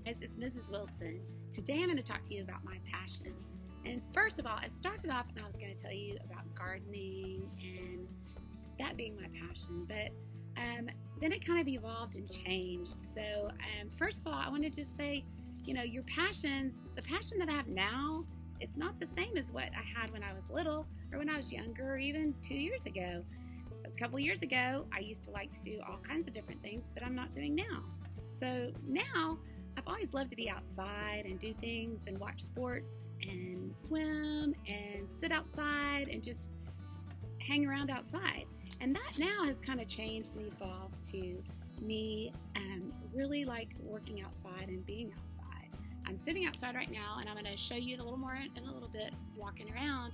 It's Mrs. Wilson. Today I'm going to talk to you about my passion. And first of all, I started off and I was going to tell you about gardening and that being my passion, but then it kind of evolved and changed. So first of all, I wanted to say, your passions, the passion that I have now, it's not the same as what I had when I was little or when I was younger or even 2 years ago. A couple years ago, I used to like to do all kinds of different things that I'm not doing now. So now I've always loved to be outside and do things and watch sports and swim and sit outside and just hang around outside. And that now has kind of changed and evolved to me really like working outside and being outside. I'm sitting outside right now and I'm going to show you a little more in a little bit walking around.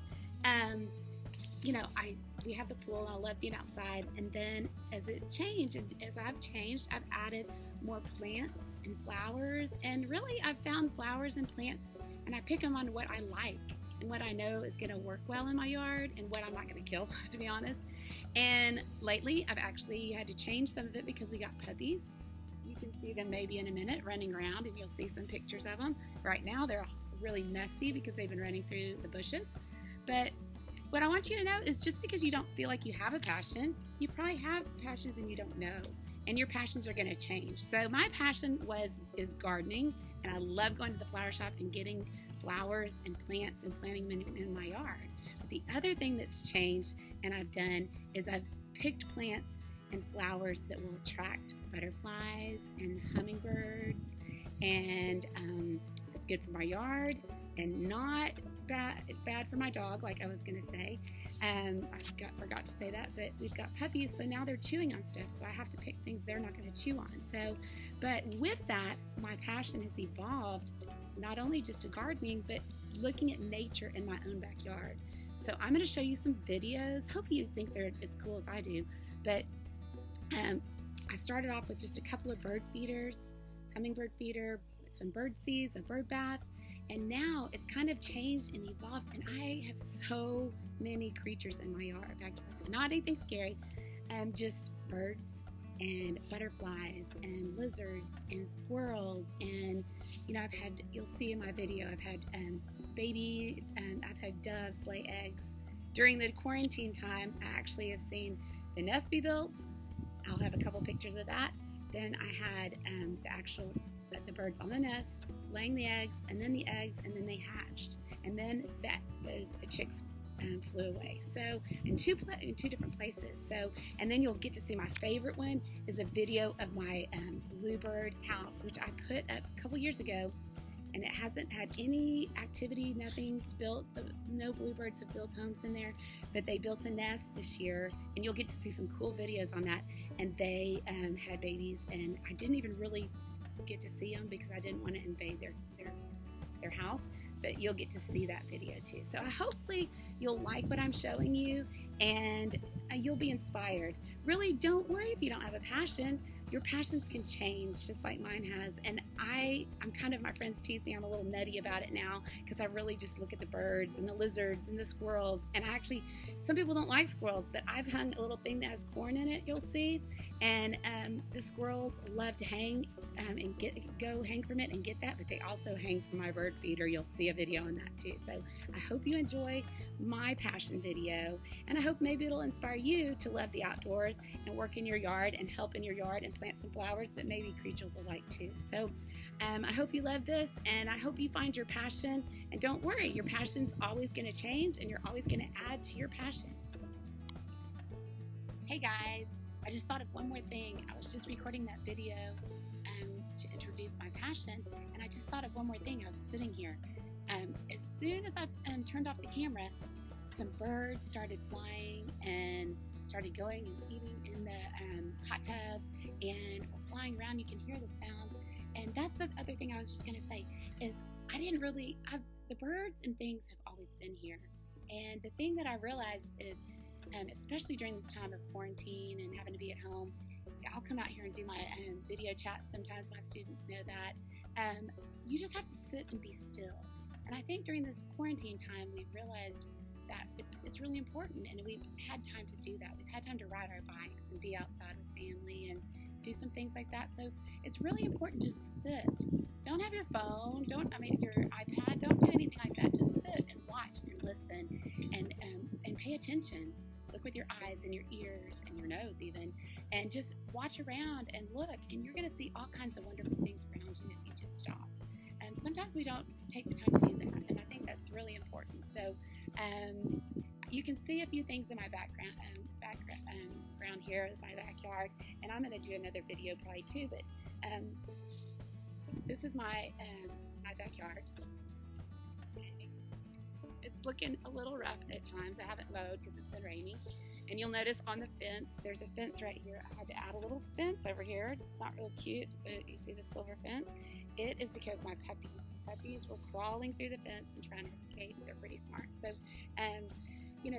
We have the pool and I love being outside, and then as it changed and as I've changed, I've added more plants and flowers, and really I've found flowers and plants and I pick them on what I like and what I know is going to work well in my yard and what I'm not going to kill, to be honest. And lately I've actually had to change some of it because we got puppies. You can see them maybe in a minute running around and you'll see some pictures of them. Right now they're really messy because they've been running through the bushes. But what I want you to know is just because you don't feel like you have a passion, you probably have passions and you don't know. And your passions are going to change. So my passion is gardening, and I love going to the flower shop and getting flowers and plants and planting them in my yard. But the other thing that's changed and I've done is I've picked plants and flowers that will attract butterflies and hummingbirds, and it's good for my yard and not bad for my dog, like I was going to say. I forgot to say that, but we've got puppies, so now they're chewing on stuff, so I have to pick things they're not going to chew on. But with that, my passion has evolved not only just to gardening, but looking at nature in my own backyard. So I'm going to show you some videos. Hope you think they're as cool as I do. But I started off with just a couple of bird feeders, hummingbird feeder, some bird seeds, a bird bath. And now it's kind of changed and evolved, and I have so many creatures in my backyard. Not anything scary, just birds and butterflies and lizards and squirrels. And you'll see in my video, I've had I've had doves lay eggs. During the quarantine time, I actually have seen the nest be built. I'll have a couple pictures of that. Then I had the birds on the nest laying the eggs, and then they hatched, and then the chicks flew away. So in two different places. So, and then you'll get to see my favorite one is a video of my bluebird house, which I put up a couple years ago, and it hasn't had any activity, nothing built. No bluebirds have built homes in there, but they built a nest this year, and you'll get to see some cool videos on that. And they had babies, and I didn't even really get to see them because I didn't want to invade their house, but you'll get to see that video too. So hopefully you'll like what I'm showing you, and you'll be inspired. Really, don't worry if you don't have a passion. Your passions can change just like mine has. And my friends tease me, I'm a little nutty about it now because I really just look at the birds and the lizards and the squirrels. And some people don't like squirrels, but I've hung a little thing that has corn in it, you'll see. And the squirrels love to hang and go hang from it and get that, but they also hang from my bird feeder. You'll see a video on that too. So I hope you enjoy my passion video, and I hope maybe it'll inspire you to love the outdoors and work in your yard and help in your yard and plant some flowers that maybe creatures will like too. So I hope you love this, and I hope you find your passion. And don't worry, your passion's always going to change, and you're always going to add to your passion. Hey guys, I just thought of one more thing. I was just recording that video to introduce my passion, and I just thought of one more thing. I was sitting here. As soon as I turned off the camera, some birds started flying and started going and eating in the hot tub and were flying around. You can hear the sounds. And that's the other thing I was just going to say is the birds and things have always been here. And the thing that I realized is, especially during this time of quarantine and having to be at home, I'll come out here and do my video chats. Sometimes my students know that. You just have to sit and be still. And I think during this quarantine time, we've realized that it's really important, and we've had time to do that. We've had time to ride our bikes and be outside with family and do some things like that. So it's really important to sit. Don't have your phone, your iPad, don't do anything like that. Just sit and watch and listen and pay attention. Look with your eyes and your ears and your nose even, and just watch around and look, and you're going to see all kinds of wonderful things around you if you just stop. And sometimes we don't take the time to do that, and I think that's really important. So you can see a few things in my background here, my backyard, and I'm going to do another video probably too, but this is my backyard. It's looking a little rough at times. I haven't mowed because it's been raining. And you'll notice on the fence, there's a fence right here. I had to add a little fence over here. It's not real cute, but you see the silver fence? It is because my puppies were crawling through the fence and trying to escape. They're pretty smart. So,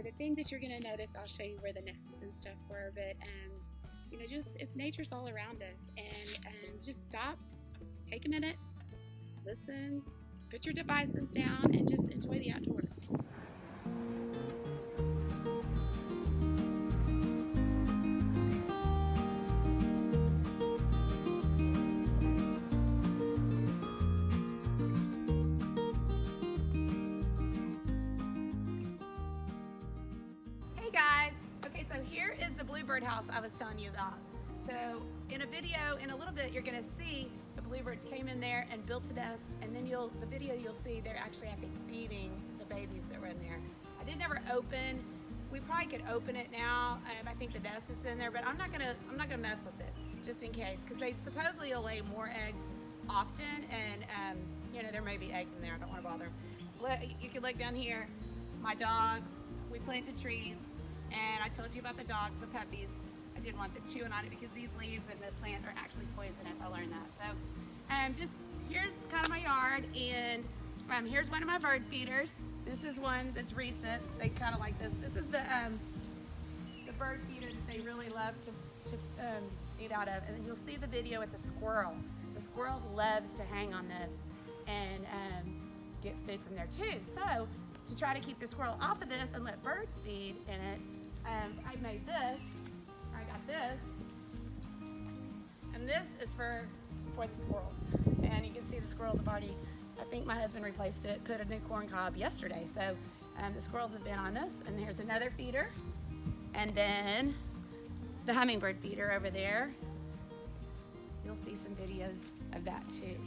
the thing that you're going to notice, I'll show you where the nests and stuff were, but, it's nature's all around us. And just stop, take a minute, listen, put your devices down, and just enjoy the outdoors. Hey guys, okay, so here is the bluebird house I was telling you about. So in a video, in a little bit, you're gonna see the bluebirds came in there and built a nest, and then you'll see they're actually, I think, feeding the babies that were in there. I did never open. We probably could open it now. I think the nest is in there, but I'm not gonna mess with it just in case, because they supposedly will lay more eggs often, and there may be eggs in there. I don't want to bother them. You can look down here. My dogs. We planted trees, and I told you about the dogs, the puppies. I didn't want them chewing on it because these leaves and the plant are actually poisonous. I learned that. So just here's kind of my yard, and here's one of my bird feeders. This is one that's recent. They kind of like this. This is the bird feeder that they really love to eat out of. And then you'll see the video with the squirrel. The squirrel loves to hang on this and get food from there too. So to try to keep the squirrel off of this and let birds feed in it, I made this. I got this, and this is for the squirrels. And you can see the squirrels have already, I think my husband replaced it, put a new corn cob yesterday. So the squirrels have been on this, and here's another feeder. And then the hummingbird feeder over there. You'll see some videos of that too.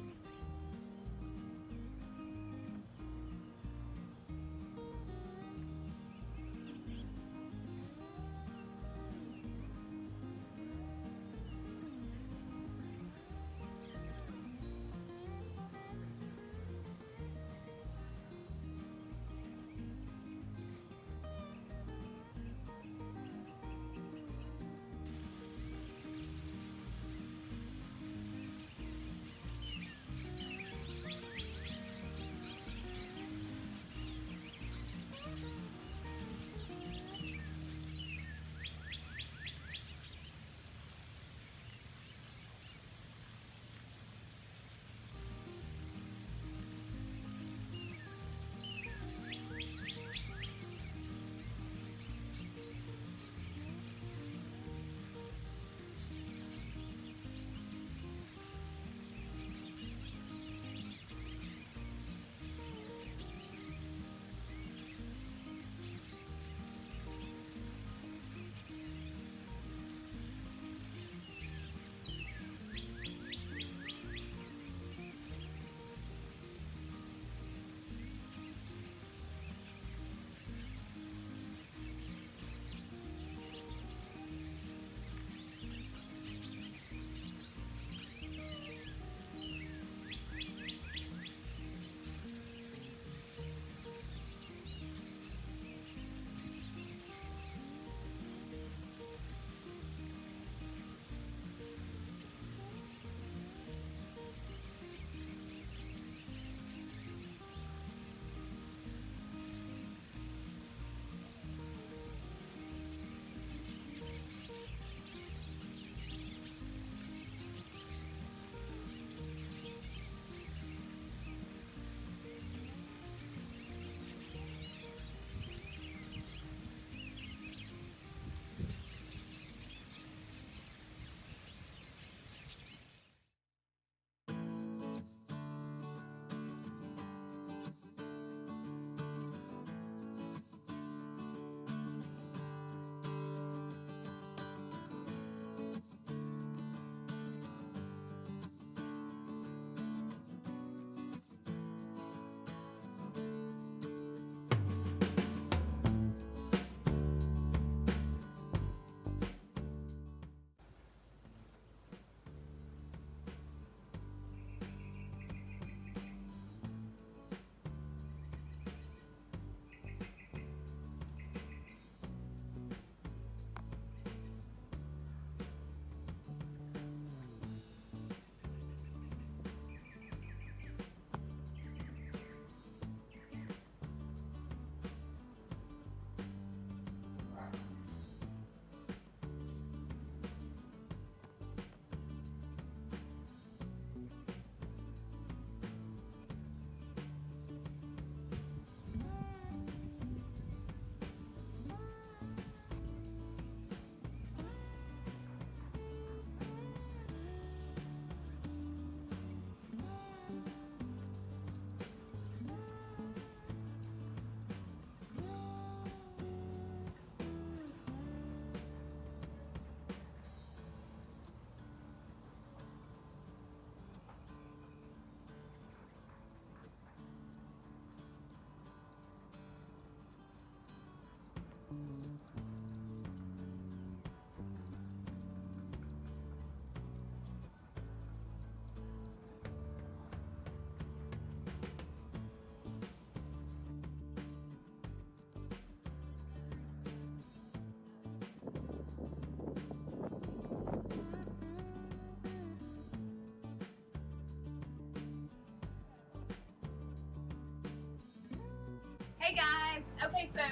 Hey guys, okay, so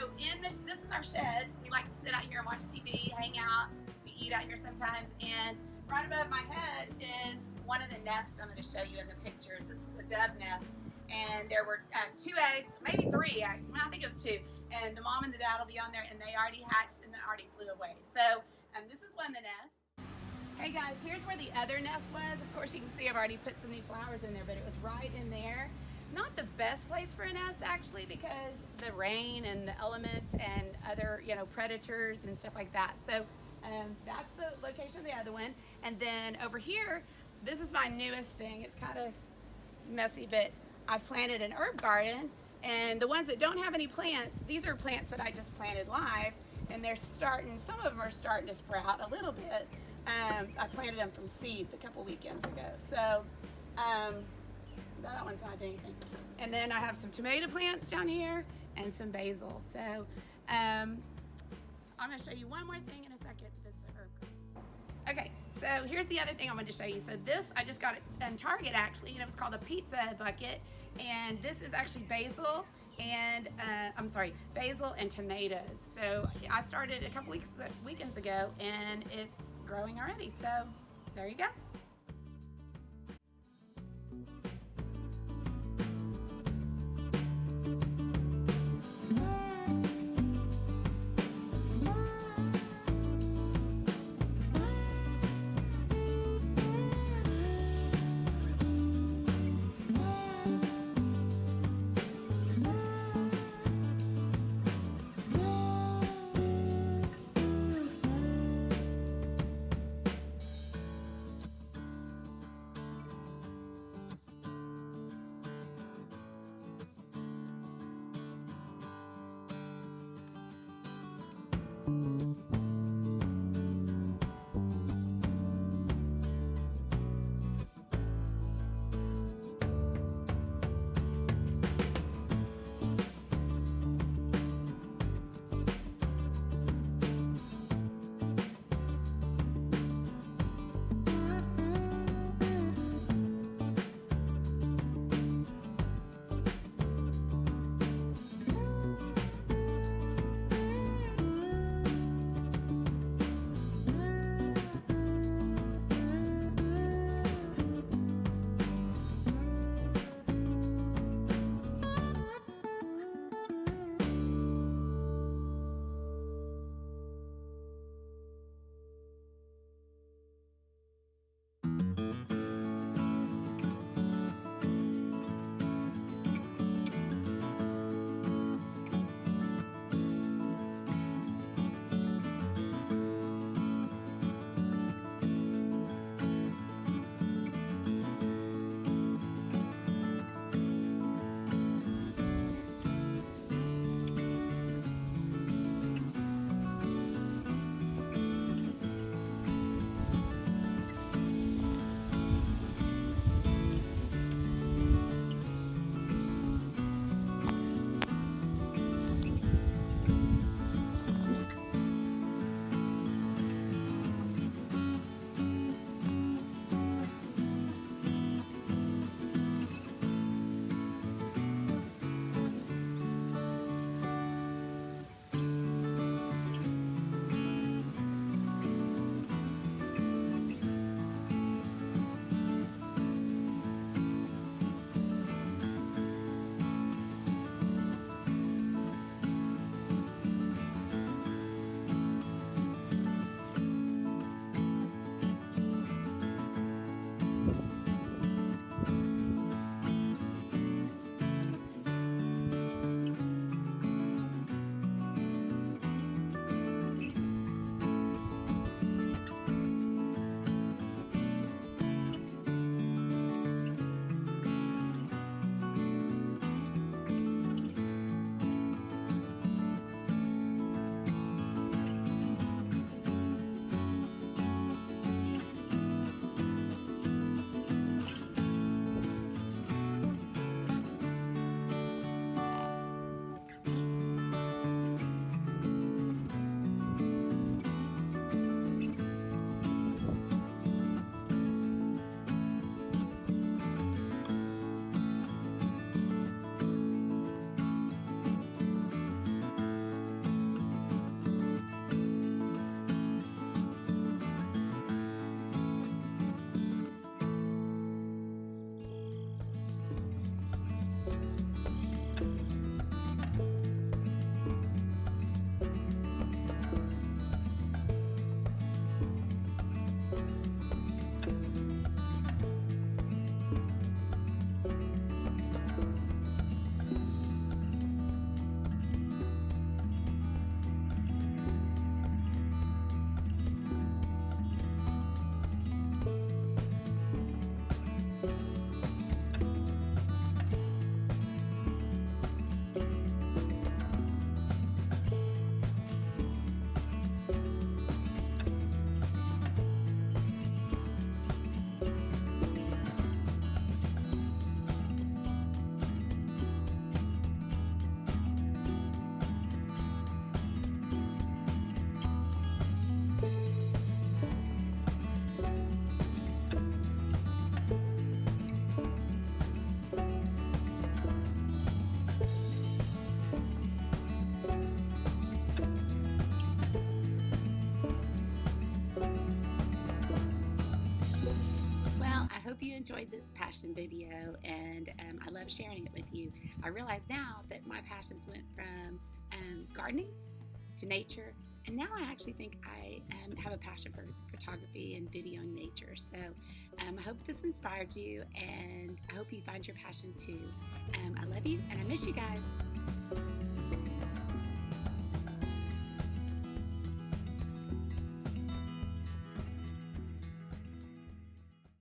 this is our shed. We like to sit out here and watch TV, hang out. We eat out here sometimes, and right above my head is one of the nests I'm going to show you in the pictures. This was a dove nest, and there were 2 eggs, maybe 3. I think it was 2. And the mom and the dad will be on there, and they already hatched and then already flew away. So this is one of the nests. Hey guys, here's where the other nest was. Of course, you can see I've already put some new flowers in there, but it was right in there. Not the best place for a nest actually, because the rain and the elements and other predators and stuff like that. So that's the location of the other one. And then over here, this is my newest thing. It's kind of messy, but I've planted an herb garden, and the ones that don't have any plants, these are plants that I just planted live, and they're starting, some of them are starting to sprout a little bit. I planted them from seeds a couple weekends ago. So that one's not doing anything. And then I have some tomato plants down here and some basil. So I'm going to show you one more thing in a second that's a herb. Okay, so here's the other thing I'm going to show you. So this, I just got it in Target actually, and it was called a pizza bucket. And this is actually basil and, basil and tomatoes. So I started a couple weekends ago, and it's growing already. So there you go. hope you enjoyed this passion video, and I love sharing it with you. I realize now that my passions went from gardening to nature, and now I actually think I have a passion for photography and videoing nature. So I hope this inspired you, and I hope you find your passion too. I love you, and I miss you guys.